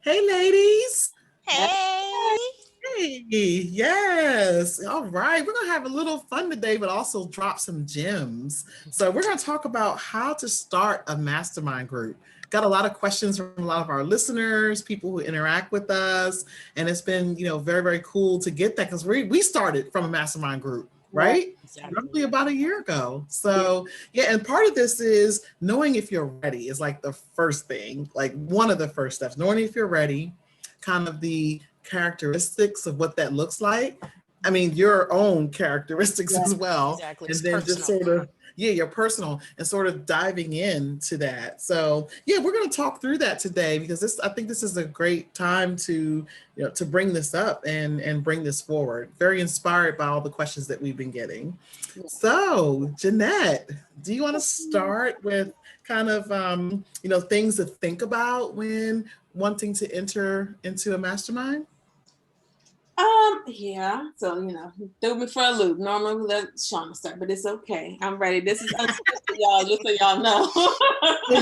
Hey, ladies. Hey. Hey, yes. All right. We're going to have a little fun today, but also drop some gems. So, we're going to talk about how to start a mastermind group. Got a lot of questions from a lot of our listeners, people who interact with us. And it's been, very, very cool to get that because we started from a mastermind group, Right. right? Exactly. Roughly about a year ago. Yeah. So, yeah, and part of this is knowing if you're ready is like the first thing, like one of the first steps, knowing if you're ready, kind of the characteristics of what that looks like. I mean, your own characteristics Yeah. as well. Exactly. It's And then just personal. sort of, yeah, your personal and sort of diving into that. So yeah, we're going to talk through that today because I think this is a great time to, to bring this up and bring this forward. Very inspired by all the questions that we've been getting. Yeah. So Jeanette, do you want to start with kind of, things to think about when wanting to enter into a mastermind? Yeah. So, threw me for a loop. Normally we let Shauna start, but it's okay. I'm ready. This is unscripted, y'all, just so y'all know.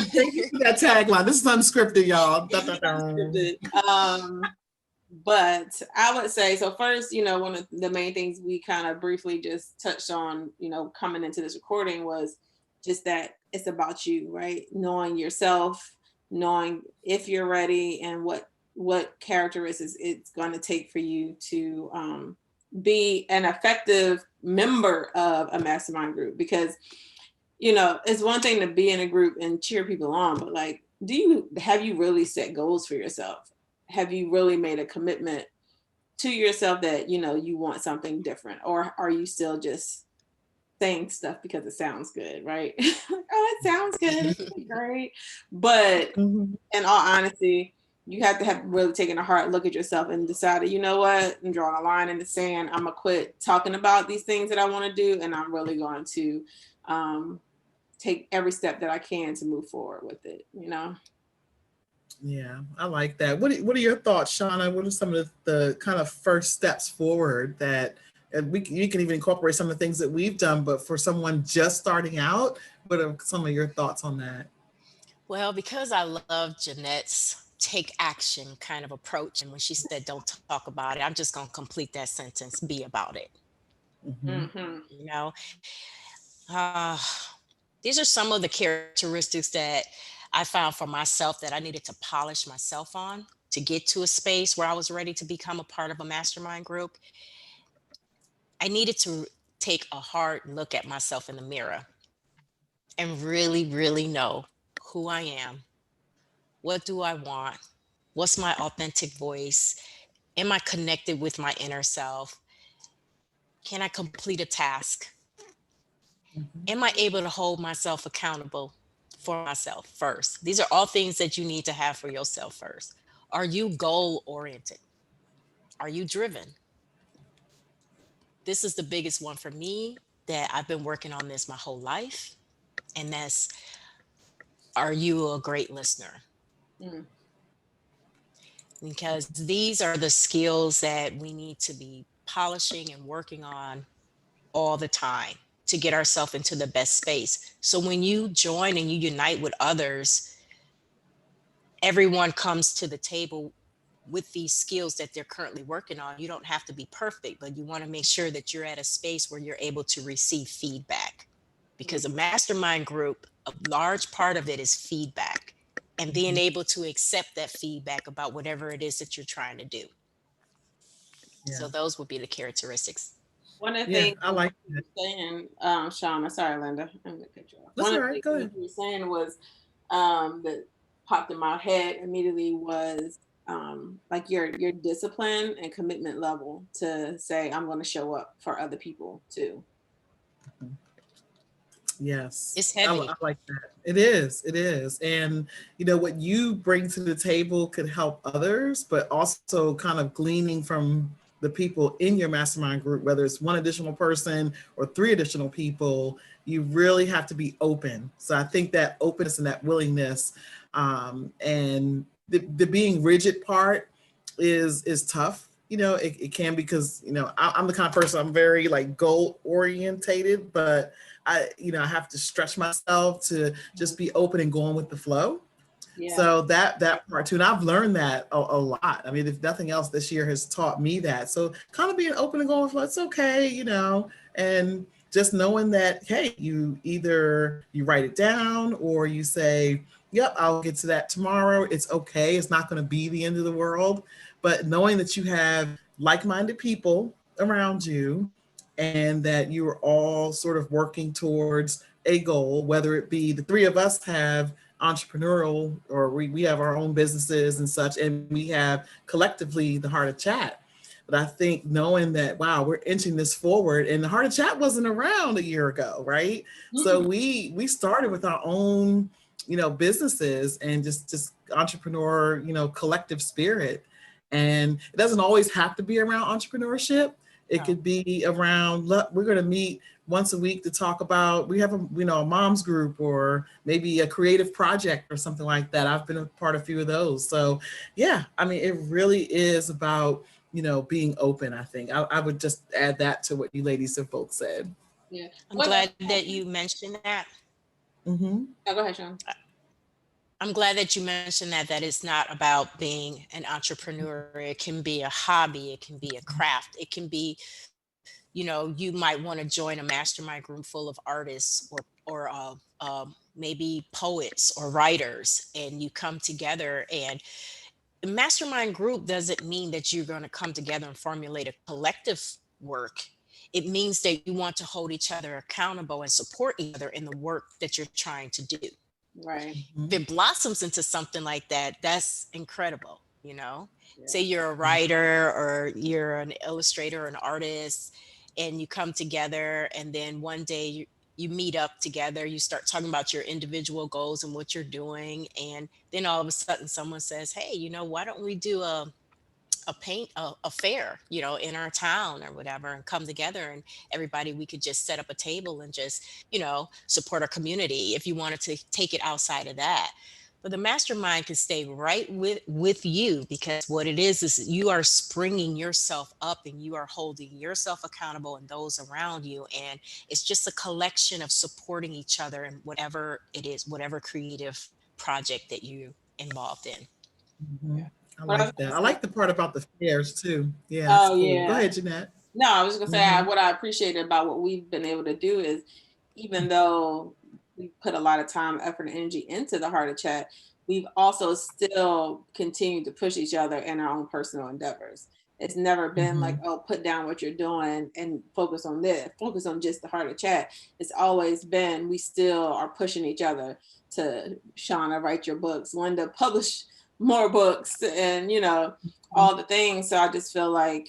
Thank you for that tagline. This is unscripted, y'all. Da, da, da. Unscripted. But I would say so first, one of the main things we kind of briefly just touched on, coming into this recording was just that it's about you, right? Knowing yourself, knowing if you're ready and what characteristics it's going to take for you to be an effective member of a mastermind group. Because it's one thing to be in a group and cheer people on, but like, have you really set goals for yourself? Have you really made a commitment to yourself that you want something different, or are you still just saying stuff because it sounds good, right? Oh, it sounds good, it's great. But Mhm. in all honesty, you have to have really taken a hard look at yourself and decided, you know what, I'm drawing a line in the sand. I'm gonna quit talking about these things that I want to do, and I'm really going to um, take every step that I can to move forward with it. Yeah, I like that. What are your thoughts, Shauna? What are some of the kind of first steps forward that and you can even incorporate some of the things that we've done, but for someone just starting out, what are some of your thoughts on that? Well, because I love Jeanette's take action kind of approach, and when she said don't talk about it, I'm just going to complete that sentence, be about it. Hmm. Mm-hmm. You know, uh, these are some of the characteristics that I found for myself that I needed to polish myself on to get to a space where I was ready to become a part of a mastermind group. I needed to take a hard look at myself in the mirror and really, really know who I am. What do I want? What's my authentic voice? Am I connected with my inner self? Can I complete a task? Am I able to hold myself accountable for myself first? These are all things that you need to have for yourself first. Are you goal oriented? Are you driven? This is the biggest one for me that I've been working on this my whole life. And that's, are you a great listener? Mm-hmm. Because these are the skills that we need to be polishing and working on all the time to get ourselves into the best space. So when you join and you unite with others, everyone comes to the table with these skills that they're currently working on. You don't have to be perfect, but you want to make sure that you're at a space where you're able to receive feedback. Because a mastermind group, a large part of it is feedback and being Hmm. able to accept that feedback about whatever it is that you're trying to do. So Yeah, those would be the characteristics. One of the yeah, things I like you that. were saying, Shauna, sorry, Linda, I'm gonna cut you off. That's One all of the right. things Go that ahead. you were saying was that popped in my head immediately was like your discipline and commitment level to say I'm going to show up for other people too. Yes, It's I heavy. like that. It is. It is. And, what you bring to the table could help others, but also kind of gleaning from the people in your mastermind group, whether it's one additional person or three additional people, you really have to be open. So I think that openness and that willingness, and the being rigid part is tough. It can because I'm the kind of person, I'm very like goal orientated, but I have to stretch myself to just be open and going with the flow. Yeah. So that part too, and I've learned that a lot. I mean, if nothing else, this year has taught me that. So kind of being open and going, well, it's okay, and just knowing that, hey, you either you write it down or you say, yep, I'll get to that tomorrow. It's okay. It's not going to be the end of the world. But knowing that you have like-minded people around you and that you are all sort of working towards a goal, whether it be the three of us have entrepreneurial or we have our own businesses and such, and we have collectively the Heart of Chat. But I think knowing that, wow, we're inching this forward, and the Heart of Chat wasn't around a year ago, right? So we started with our own, businesses and just entrepreneur, collective spirit. And it doesn't always have to be around entrepreneurship. It could be around, we're going to meet once a week to talk about, we have a mom's group or maybe a creative project or something like that. I've been a part of a few of those. So yeah, I mean, it really is about, being open. I think I would just add that to what you ladies have both said. Yeah. I'm glad that you mentioned that. Mm-hmm. Oh, go ahead, Sean. I'm glad that you mentioned that it's not about being an entrepreneur. It can be a hobby, it can be a craft, it can be, you might want to join a mastermind group full of artists or maybe poets or writers, and you come together. And the mastermind group doesn't mean that you're going to come together and formulate a collective work. It means that you want to hold each other accountable and support each other in the work that you're trying to do. Right. If it blossoms into something like that, that's incredible. Say Yeah. you're a writer or you're an illustrator or an artist, and you come together, and then one day you meet up together, you start talking about your individual goals and what you're doing, and then all of a sudden someone says, hey, why don't we do a fair, in our town or whatever, and come together, and everybody, we could just set up a table and just, support our community, if you wanted to take it outside of that. But the mastermind can stay right with you, because what it is you are springing yourself up and you are holding yourself accountable and those around you, and it's just a collection of supporting each other in whatever it is, whatever creative project that you involved in. Mm-hmm. Yeah. I What I was like that. gonna I say. like the part about the fairs too. Yeah, it's Oh cool. Go yeah. ahead, Jeanette. No, I was just gonna say Mm-hmm. what I appreciated about what we've been able to do is, even though we put a lot of time, effort, and energy into the Heart of Chat, we've also still continued to push each other in our own personal endeavors. It's never been like, Mm-hmm. oh, put down what you're doing and focus on this, focus on just the Heart of Chat. It's always been, we still are pushing each other to, Shauna, write your books, Lynda, publish more books, and all the things. So I just feel like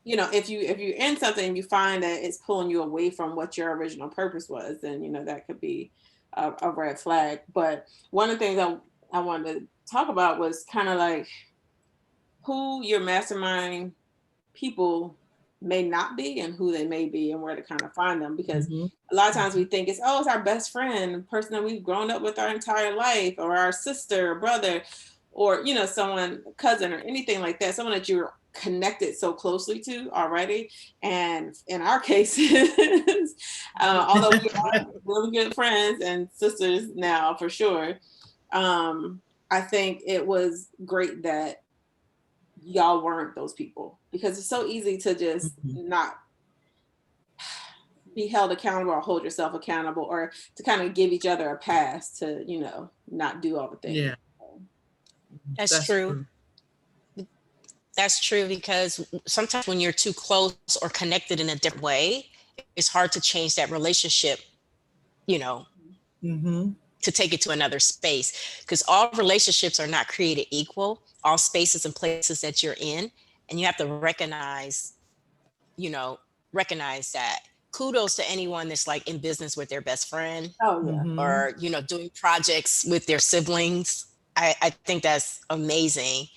if you're in something and you find that it's pulling you away from what your original purpose was, then that could be a red flag. But one of the things I wanted to talk about was kind of like who your mastermind people may not be and who they may be, and where to kind of find them, because Mm-hmm. a lot of times we think it's our best friend, the person that we've grown up with our entire life, or our sister or brother, or someone, cousin, or anything like that, someone that you're connected so closely to already. And in our cases, although we are really good friends and sisters now for sure, I think it was great that y'all weren't those people, because it's so easy to just Mm-hmm. not be held accountable or hold yourself accountable, or to kind of give each other a pass to not do all the things. Yeah, That's that's true. true. That's true, because sometimes when you're too close or connected in a different way, it's hard to change that relationship, you know, Mm-hmm. to take it to another space, because all relationships are not created equal, all spaces and places that you're in. And you have to you know, recognize that. Kudos to anyone that's like in business with their best friend, Oh yeah. Mm-hmm. or, doing projects with their siblings. I think that's amazing.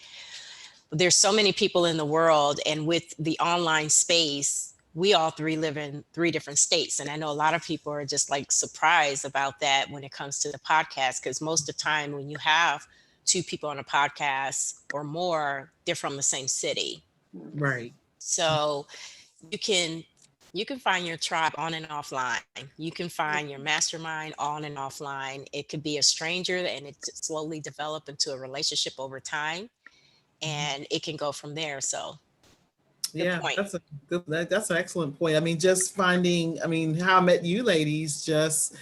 There's so many people in the world, and with the online space, we all three live in three different states, and I know a lot of people are just like surprised about that when it comes to the podcast, because most of the time when you have two people on a podcast or more, they're from the same city. Mhm. Right. So you can You can find your tribe on and offline. You can find your mastermind on and offline. It could be a stranger and it slowly develop into a relationship over time, and it can go from there. So good Yeah, point. that's an excellent point. I mean, just finding, I mean, how I met you ladies, just,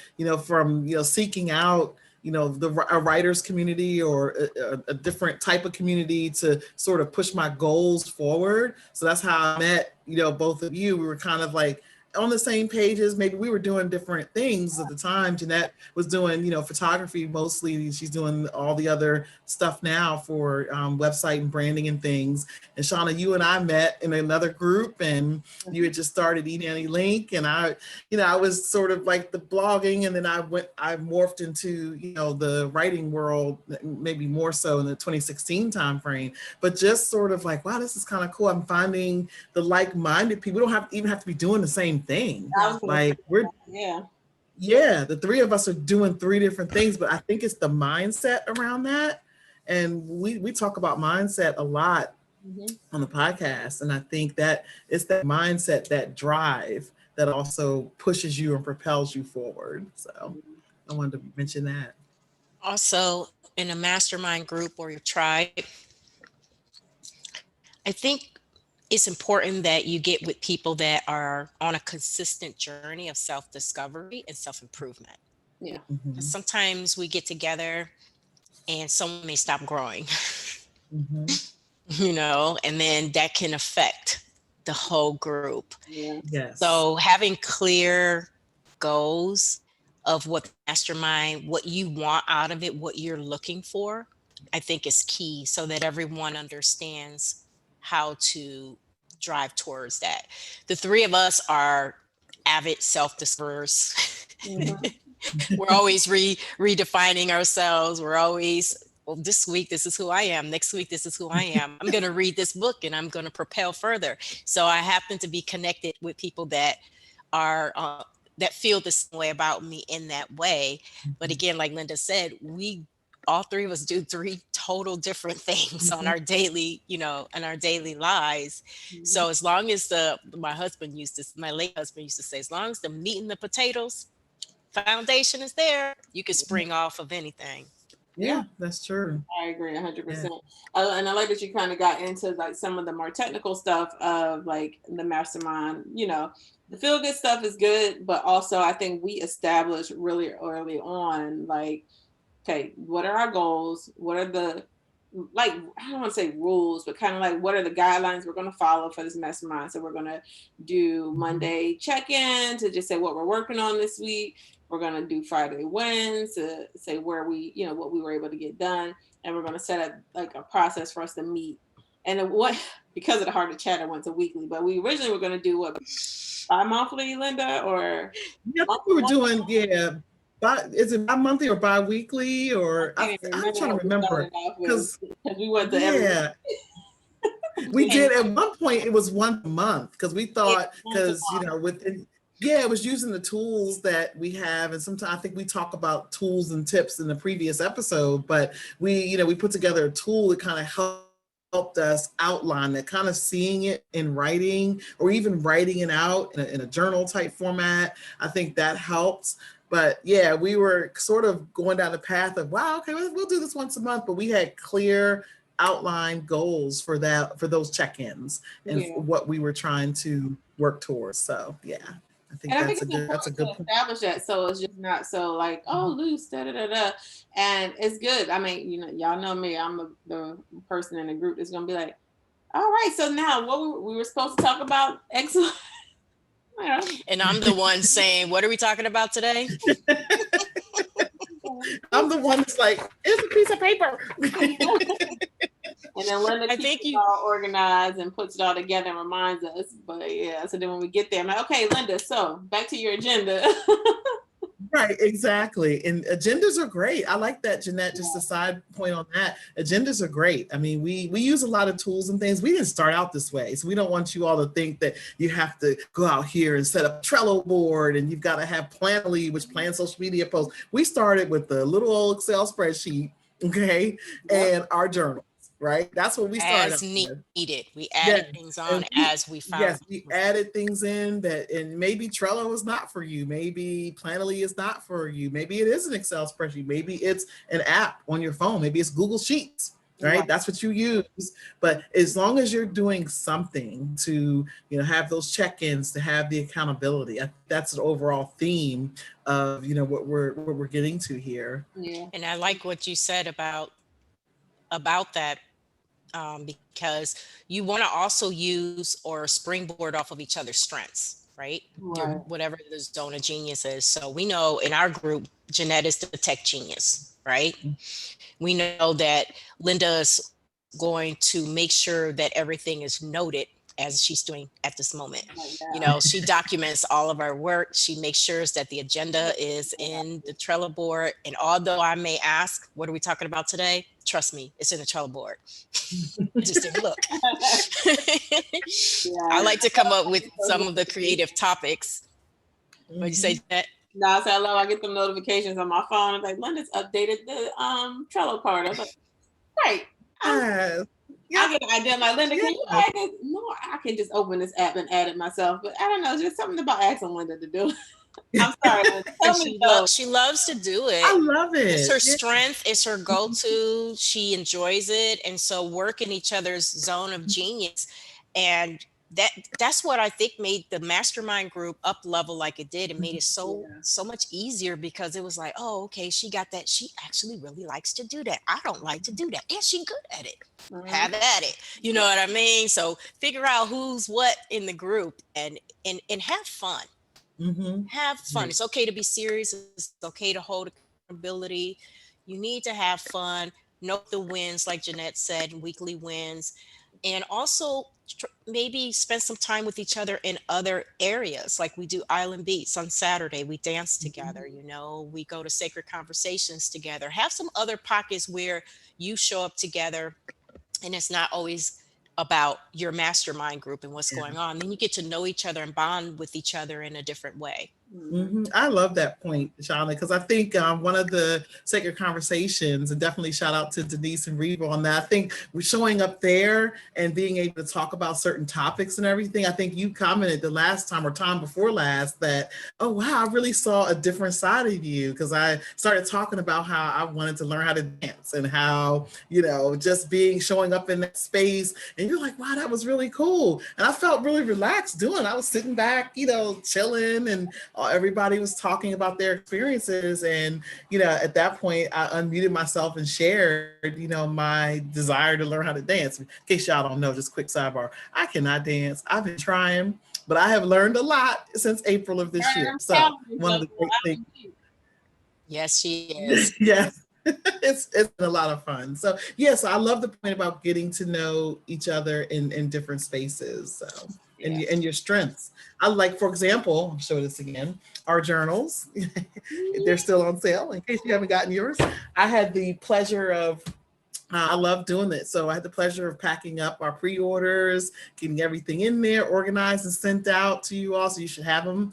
from, seeking out, a writers community or a different type of community to sort of push my goals forward. So that's how I met, both of you. We were kind of like on the same pages. Maybe we were doing different things at the time. Jeanette was doing, photography mostly. She's doing all the other stuff now for website and branding and things. And Shauna, you and I met in another group, and you had just started Eat Any Link, and I was sort of like the blogging, and then I morphed into, the writing world, maybe more so in the 2016 timeframe. But just sort of like, wow, this is kind of cool. I'm finding the like-minded people. We don't even have to be doing the same thing. Like yeah, the three of us are doing three different things, but I think it's the mindset around that. And we talk about mindset a lot on the podcast. And I think that it's that mindset, that drive that also pushes you and propels you forward. So I wanted to mention that. Also, in a mastermind group or your tribe, I think it's important that you get with people that are on a consistent journey of self-discovery and self-improvement. Yeah. Mhm. Sometimes we get together and someone may stop growing, Mhm. and then that can affect the whole group. Yeah. Yes. So having clear goals of what mastermind, what you want out of it, what you're looking for, I think is key so that everyone understands how to drive towards that. The three of us are avid self-discoverers. Mhm. We're always redefining ourselves. We're always, well, this week, this is who I am. Next week, this is who I am. I'm going to read this book and I'm going to propel further. So I happen to be connected with people that are, that feel the same way about me in that way. But again, like Lynda said, all three of us do three total different things on our daily, in our daily lives. So as long as my late husband used to say, as long as the meat and the potatoes foundation is there, you can spring off of anything. Yeah. Yeah, that's true. I agree 100%. Yeah. And I like that you kind of got into like some of the more technical stuff of like the mastermind. The feel good stuff is good, but also I think we established really early on, like, okay, what are our goals? What are the, like, I don't want to say rules, but kind of like what are the guidelines we're going to follow for this mastermind? So we're going to do Monday check-in to just say what we're working on this week. We're going to do Friday wins to say where what we were able to get done. And we're going to set up like a process for us to meet. And because of the heart of chat, I went to weekly, but we originally were going to do what, bi-monthly, Lynda, or Yeah, I think we were doing, is it bi-monthly or bi-weekly, or I can't I'm remember trying to what we remember started off with because because we went to every we and did at one point. It was once a month because we thought because it was using the tools that we have, and sometimes I think we talk about tools and tips in the previous episode, but we put together a tool that kind of helped us outline that, kind of seeing it in writing or even writing it out in a journal type format. I think that helps. But yeah, we were sort of going down the path of, wow, okay, we'll do this once a month, but we had clear outline goals for those check-ins and what we were trying to work towards. So yeah, I think and I think that's a it's important good to point. establish that, so it's just not so like, oh, loose, da da da da, and it's good. I mean, y'all know me. I'm the person in the group that's gonna be like, all right, so now what we were supposed to talk about? Excellent. And I'm the one saying, what are we talking about today? I'm the one that's like, it's a piece of paper. And then Lynda keeps it all organized and puts it all together and reminds us. But yeah, so then when we get there, I'm like, okay, Lynda, so back to your agenda. Right, exactly. And agendas are great. I like that, Jeanette. Just a side point on that. Agendas are great. I mean, we use a lot of tools and things. We didn't start out this way. So we don't want you all to think that you have to go out here and set up a Trello board and you've got to have Planoly, which plans social media posts. We started with the little old Excel spreadsheet, okay, and our journals. right? That's what we started As out with. needed. We added Yes. things on And as we found yes, out we was added things in that, and maybe Trello is not for you. Maybe Planoly is not for you. Maybe it is an Excel spreadsheet. Maybe it's an app on your phone. Maybe it's Google Sheets, right? Right. That's what you use. But as long as you're doing something to, have those check-ins, to have the accountability, I think that's an overall theme of, what we're getting to here. Yeah. and I like what you said about that, because you want to also use or springboard off of each other's strengths, right? Your Right. whatever the zone of genius is. So we know in our group, Jeanette is the tech genius, right? We know that Lynda is going to make sure that everything is noted as she's doing at this moment. Like You that. know, she documents all of our work. She makes sure that the agenda is in the Trello board. And although I may ask, what are we talking about today? Trust me, it's in the Trello board. I just didn't look. I Yeah. like to come up with some of the creative topics. What you say, Jeanette? No, I said I love. I get them notifications on my phone. It's like Linda's updated the Trello part. I was like, great. Yes. I Yeah. get an idea. I'm like, Lynda, can you Yeah. add this? No, I can just open this app and add it myself. But I don't know, just something about asking Lynda to do. I'm sorry, Lynda. And Tell me so. she loves to do I it. love It's it. her Yeah. strength, it's her go-to. She enjoys it. And so work in each other's zone of genius. And that's what I think made the mastermind group up level like it did. It made it Yeah. so much easier because it was like, oh, okay, she got that. She actually really likes to do that. I don't like to do that. And she good at it. Mhm. Have at it. You know what I mean? So figure out who's what in the group and have fun. Mm-hmm. Have fun. Right. It's okay to be serious. It's okay to hold accountability. You need to have fun. Note the wins, like Jeanette said, weekly wins. And also maybe spend some time with each other in other areas. Like we do Island Beats on Saturday. We dance together, we go to sacred conversations together. Have some other pockets where you show up together and it's not always about your mastermind group and what's Yeah. going on. Then you get to know each other and bond with each other in a different way. Mhm. I love that point, Shauna, because I think one of the sacred conversations, and definitely shout out to Denise and Reba on that. I think we're showing up there and being able to talk about certain topics and everything. I think you commented the last time or time before last that, oh, wow, I really saw a different side of you because I started talking about how I wanted to learn how to dance and how, just showing up in that space. And you're like, wow, that was really cool. And I felt really relaxed doing it. I was sitting back, chilling, and everybody was talking about their experiences. And, at that point, I unmuted myself and shared, my desire to learn how to dance. In case y'all don't know, just quick sidebar, I cannot dance. I've been trying, but I have learned a lot since April of this year. I'm So telling you, one of the great things, Yes, she is. yes, it's been a lot of fun. So yes, I love the point about getting to know each other in different spaces. So Yeah. and your strengths. I like, for example, I'll show this again, our journals. They're still on sale in case you haven't gotten yours. I had the pleasure of I love doing it. So I had the pleasure of packing up our pre-orders, getting everything in there, organized and sent out to you all. So you should have them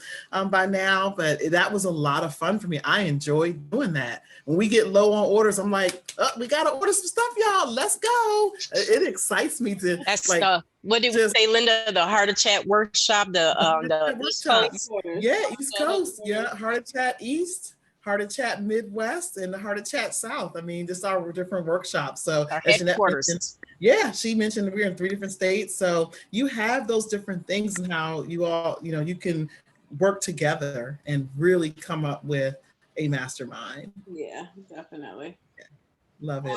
by now. But that was a lot of fun for me. I enjoyed doing that. When we get low on orders, I'm like, oh, we got to order some stuff, y'all. Let's go. It excites me to That's like what did we just say, Lynda? The Heart of Chat workshop, the East workshops. Coast. Yeah, East Coast. Yeah, Heart of Chat East, Heart of Chat Midwest, and the Heart of Chat South. I mean, just our different workshops. So Our as Jeanette mentioned, headquarters. yeah, she mentioned we're in 3 different states. So you have those different things and how you all, you can work together and really come up with a mastermind. Yeah, definitely. Love it.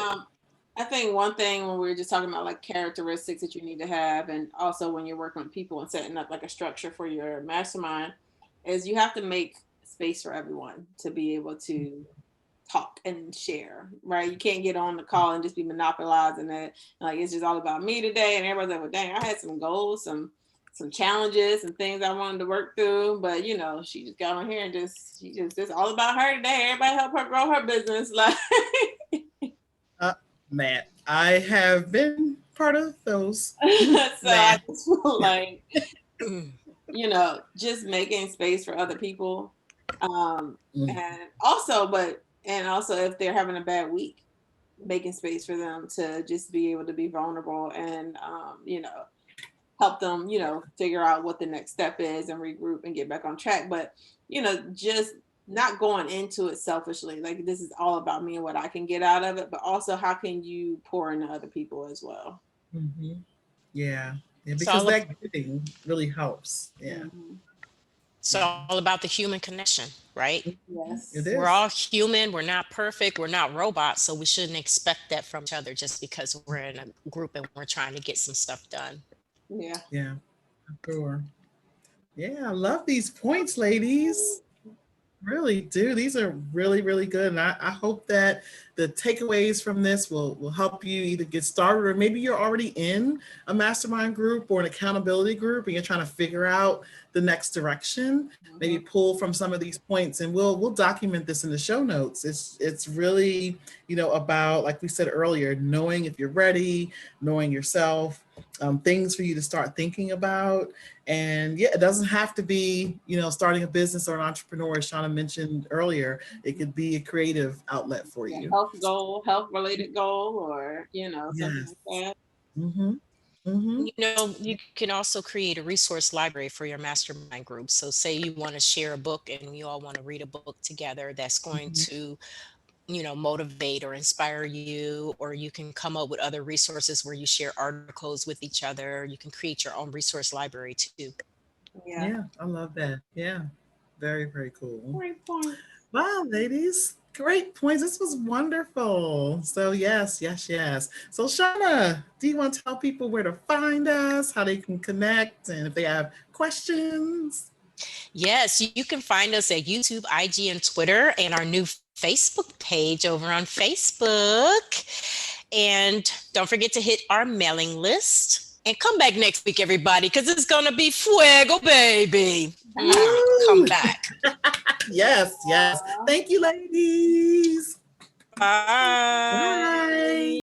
I think one thing when we were just talking about like characteristics that you need to have, and also when you're working with people and setting up like a structure for your mastermind, is you have to make space for everyone to be able to talk and share, right? You can't get on the call and just be monopolizing it. Like it's just all about me today. And everybody's like, well, dang, I had some goals, some challenges and things I wanted to work through. But she just got on here and just all about her today. Everybody help her grow her business. Like Matt, I have been part of those. so I Matt. just feel like, just making space for other people. Mm. And also if they're having a bad week, making space for them to just be able to be vulnerable and, help them, figure out what the next step is and regroup and get back on track. But, just not going into it selfishly, like this is all about me and what I can get out of it, but also how can you pour into other people as well? Hmm. Yeah. Yeah, It's because all that giving really helps. Yeah. Mhm. it's all about the human connection, right? It Yes. We're is. all human. We're not perfect. We're not robots. So we shouldn't expect that from each other just because we're in a group and we're trying to get some stuff done. Yeah. Yeah, for sure. Yeah, I love these points, ladies. Really do. These are really, really good. And I hope that the takeaways from this will help you either get started or maybe you're already in a mastermind group or an accountability group and you're trying to figure out the next direction. Maybe Mhm. pull from some of these points and we'll document this in the show notes. It's really, about, like we said earlier, knowing if you're ready, knowing yourself, things for you to start thinking about. And yeah, it doesn't have to be, starting a business or an entrepreneur, as Shauna mentioned earlier. It could be a creative outlet for Yeah, you. health goal, health related goal, or something Yes. like that. Mm-hmm. Mm-hmm. You can also create a resource library for your mastermind group. So say you want to share a book and you all want to read a book together that's going Mm-hmm. to, motivate or inspire you, or you can come up with other resources where you share articles with each other. You can create your own resource library too. Yeah. Yeah, I love that. Yeah. Very, very cool. Great point. Wow, ladies. Great points. This was wonderful. So yes, yes, yes. So Shauna, do you want to tell people where to find us, how they can connect, and if they have questions? Yes, you can find us at YouTube, IG, and Twitter, and our new Facebook page over on Facebook. And don't forget to hit our mailing list. And come back next week, everybody, because it's going to be fuego, baby. Come Woo! back. Yes, yes. Thank you, ladies. Bye. Bye.